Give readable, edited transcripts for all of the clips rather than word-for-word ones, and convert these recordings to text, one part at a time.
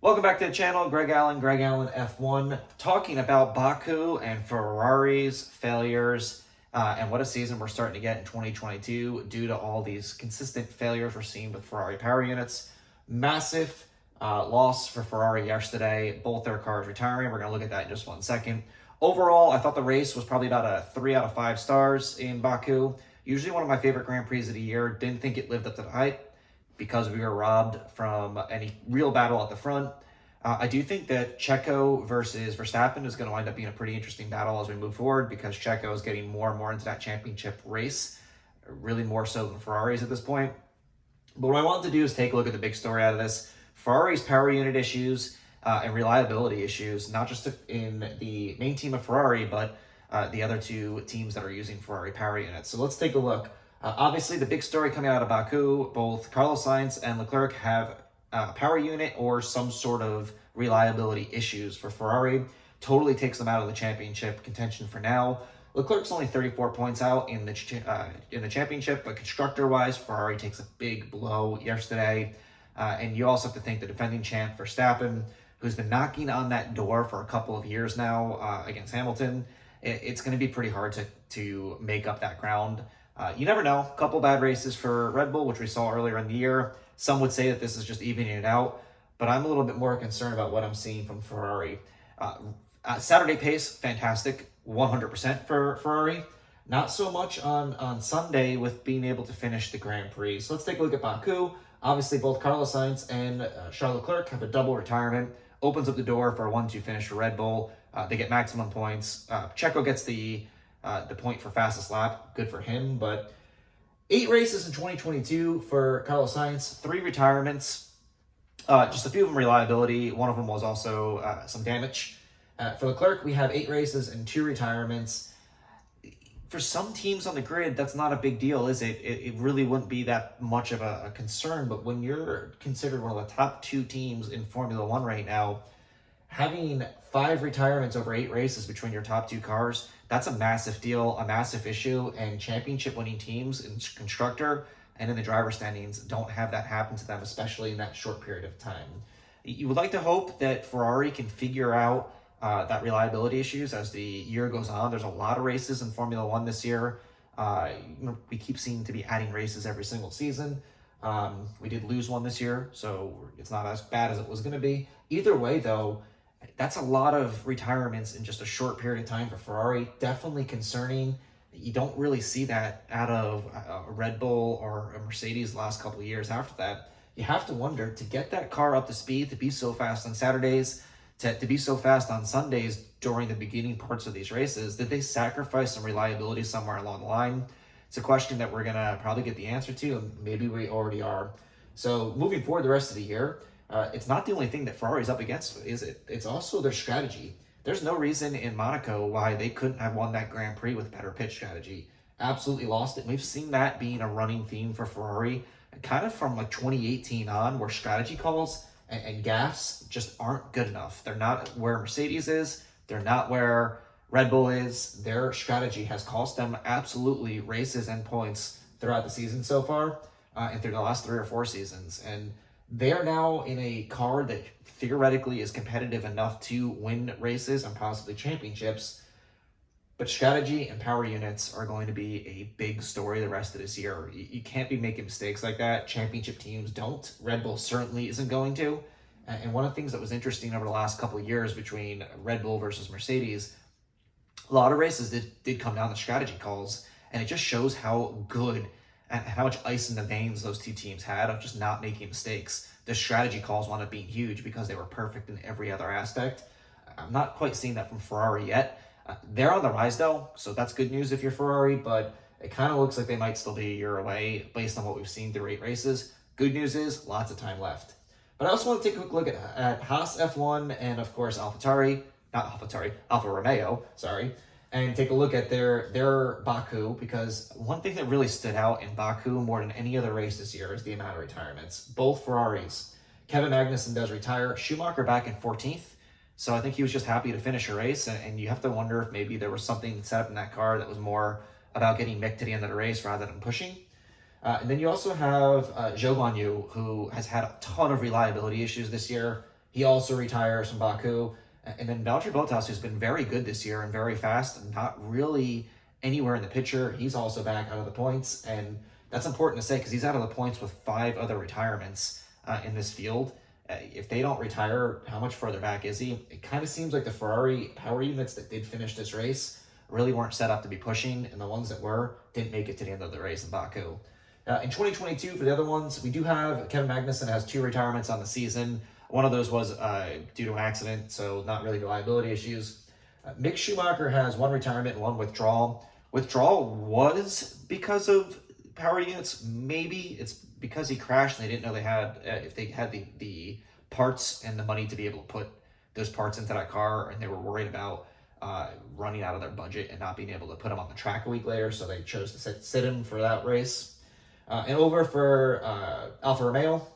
Welcome back to the channel. Greg Allen F1, talking about Baku and Ferrari's failures and what a season we're starting to get in 2022 due to all these consistent failures we're seeing with Ferrari power units. Massive loss for Ferrari yesterday, both their cars retiring. We're going to look at that in just 1 second. Overall, I thought the race was probably about a 3 out of 5 stars in Baku. Usually one of my favorite Grand Prix of the year. Didn't think it lived up to the hype because we were robbed from any real battle at the front. I do think that Checo versus Verstappen is going to wind up being a pretty interesting battle as we move forward, because Checo is getting more and more into that championship race, really more so than Ferraris at this point. But what I wanted to do is take a look at the big story out of this. Ferrari's power unit issues and reliability issues, not just in the main team of Ferrari, but the other two teams that are using Ferrari power units. So let's take a look. Obviously, the big story coming out of Baku, both Carlos Sainz and Leclerc have power unit or some sort of reliability issues for Ferrari. Totally takes them out of the championship contention for now. Leclerc's only 34 points out in the championship, but constructor-wise, Ferrari takes a big blow yesterday. And you also have to think the defending champ Verstappen, who's been knocking on that door for a couple of years now against Hamilton, it's going to be pretty hard to make up that ground. You never know. A couple bad races for Red Bull, which we saw earlier in the year. Some would say that this is just evening it out, but I'm a little bit more concerned about what I'm seeing from Ferrari. Saturday pace, fantastic, 100% for Ferrari. Not so much on Sunday with being able to finish the Grand Prix. So let's take a look at Baku. Obviously, both Carlos Sainz and Charles Leclerc have a double retirement. Opens up the door for a 1-2 finish for Red Bull. They get maximum points. Checo gets the point for fastest lap. Good for him. But 8 races in 2022 for Carlos Sainz, 3 retirements. Just a few of them reliability. One of them was also some damage. For Leclerc, we have 8 races and 2 retirements. For some teams on the grid, that's not a big deal, is it? It really wouldn't be that much of a concern. But when you're considered one of the top 2 teams in Formula One right now, having 5 retirements over 8 races between your top 2 cars, that's a massive deal, a massive issue, and championship winning teams in constructor and in the driver standings don't have that happen to them, especially in that short period of time. You would like to hope that Ferrari can figure out that reliability issues as the year goes on. There's a lot of races in Formula One this year. We keep seeming to be adding races every single season. We did lose one this year, so it's not as bad as it was going to be. Either way, though, that's a lot of retirements in just a short period of time for Ferrari. Definitely concerning. You don't really see that out of a Red Bull or a Mercedes the last couple of years after that. You have to wonder, to get that car up to speed, to be so fast on Saturdays, to be so fast on Sundays during the beginning parts of these races, did they sacrifice some reliability somewhere along the line? It's a question that we're going to probably get the answer to, and maybe we already are. So moving forward the rest of the year, it's not the only thing that Ferrari's up against, is it? It's also their strategy. There's no reason in Monaco why they couldn't have won that Grand Prix with better pit strategy. Absolutely lost it. And we've seen that being a running theme for Ferrari, kind of from like 2018 on, where strategy calls and gaffes just aren't good enough. They're not where Mercedes is. They're not where Red Bull is. Their strategy has cost them absolutely races and points throughout the season so far, and through the last 3 or 4 seasons. And they are now in a car that theoretically is competitive enough to win races and possibly championships, but strategy and power units are going to be a big story the rest of this year. You can't be making mistakes like that. Championship teams don't. Red Bull certainly isn't going to. And one of the things that was interesting over the last couple of years between Red Bull versus Mercedes, a lot of races did come down to strategy calls, and it just shows how good and how much ice in the veins those two teams had of just not making mistakes. The strategy calls wound up being huge because they were perfect in every other aspect. I'm not quite seeing that from Ferrari yet. They're on the rise, though, so that's good news if you're Ferrari, but it kind of looks like they might still be a year away based on what we've seen through 8 races. Good news is lots of time left. But I also want to take a quick look at Haas F1 and, of course, Alfa Romeo, and take a look at their Baku, because one thing that really stood out in Baku more than any other race this year is the amount of retirements. Both Ferraris. Kevin Magnussen does retire. Schumacher back in 14th. So I think he was just happy to finish a race, and you have to wonder if maybe there was something set up in that car that was more about getting Mick to the end of the race rather than pushing. And then you also have Zhou Guanyu, who has had a ton of reliability issues this year. He also retires from Baku. And then Valtteri Bottas, who's been very good this year and very fast and not really anywhere in the picture, he's also back out of the points. And that's important to say because he's out of the points with 5 other retirements in this field. If they don't retire, how much further back is he? It kind of seems like the Ferrari power units that did finish this race really weren't set up to be pushing, and the ones that were didn't make it to the end of the race in Baku. In 2022, for the other ones, we do have Kevin Magnussen has 2 retirements on the season. One of those was due to an accident, so not really reliability issues. Mick Schumacher has 1 retirement and 1 withdrawal. Withdrawal was because of power units. Maybe it's because he crashed and they didn't know they had, if they had the parts and the money to be able to put those parts into that car, and they were worried about running out of their budget and not being able to put him on the track a week later, so they chose to sit him for that race. And over for Alfa Romeo,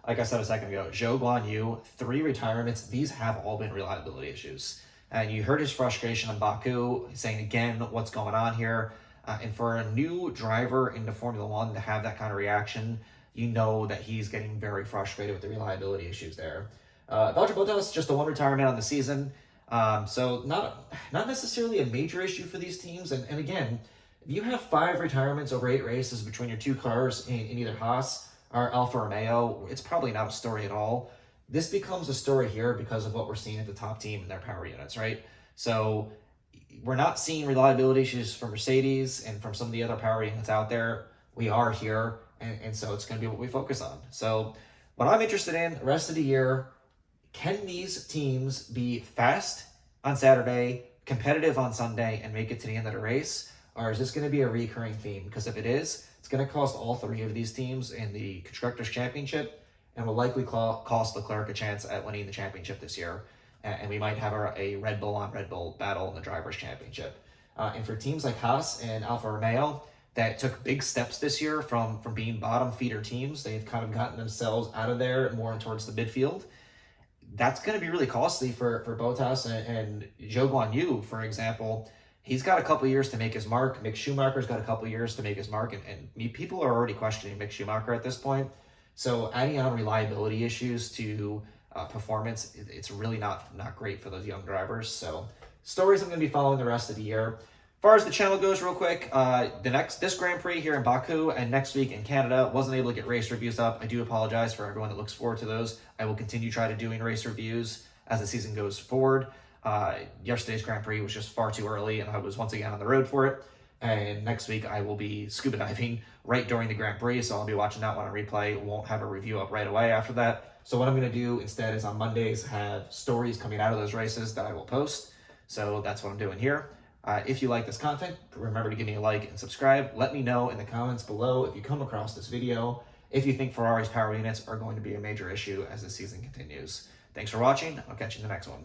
like I said a second ago, Zhou Guanyu, 3 retirements. These have all been reliability issues. And you heard his frustration on Baku, saying again, what's going on here? And for a new driver into Formula One to have that kind of reaction, you know that he's getting very frustrated with the reliability issues there. Valtteri Bottas, just the 1 retirement on the season. So not necessarily a major issue for these teams. And again, if you have 5 retirements over 8 races between your 2 cars in either Haas or Alfa Romeo, it's probably not a story at all. This becomes a story here because of what we're seeing at the top team and their power units, right? So we're not seeing reliability issues from Mercedes and from some of the other power units out there. We are here, and so it's going to be what we focus on. So what I'm interested in the rest of the year, can these teams be fast on Saturday, competitive on Sunday, and make it to the end of the race? Or is this going to be a recurring theme? Because if it is, it's going to cost all 3 of these teams in the Constructors' Championship and will likely cost Leclerc a chance at winning the championship this year. And we might have a Red Bull on Red Bull battle in the Drivers' Championship. And for teams like Haas and Alfa Romeo that took big steps this year from being bottom feeder teams, they've kind of gotten themselves out of there more and towards the midfield. That's going to be really costly for Bottas and Zhou Guanyu, for example. He's got a couple years to make his mark. Mick Schumacher's got a couple years to make his mark. And people are already questioning Mick Schumacher at this point. So adding on reliability issues to performance, it's really not great for those young drivers. So stories I'm going to be following the rest of the year. As far as the channel goes, real quick, this Grand Prix here in Baku and next week in Canada, wasn't able to get race reviews up. I do apologize for everyone that looks forward to those. I will continue doing race reviews as the season goes forward. Yesterday's Grand Prix was just far too early, and I was once again on the road for it. And next week I will be scuba diving right during the Grand Prix, so I'll be watching that one on replay. Won't have a review up right away after that. So what I'm going to do instead is on Mondays have stories coming out of those races that I will post. So that's what I'm doing here. If you like this content, remember to give me a like and subscribe. Let me know in the comments below if you come across this video, if you think Ferrari's power units are going to be a major issue as the season continues. Thanks for watching. I'll catch you in the next one.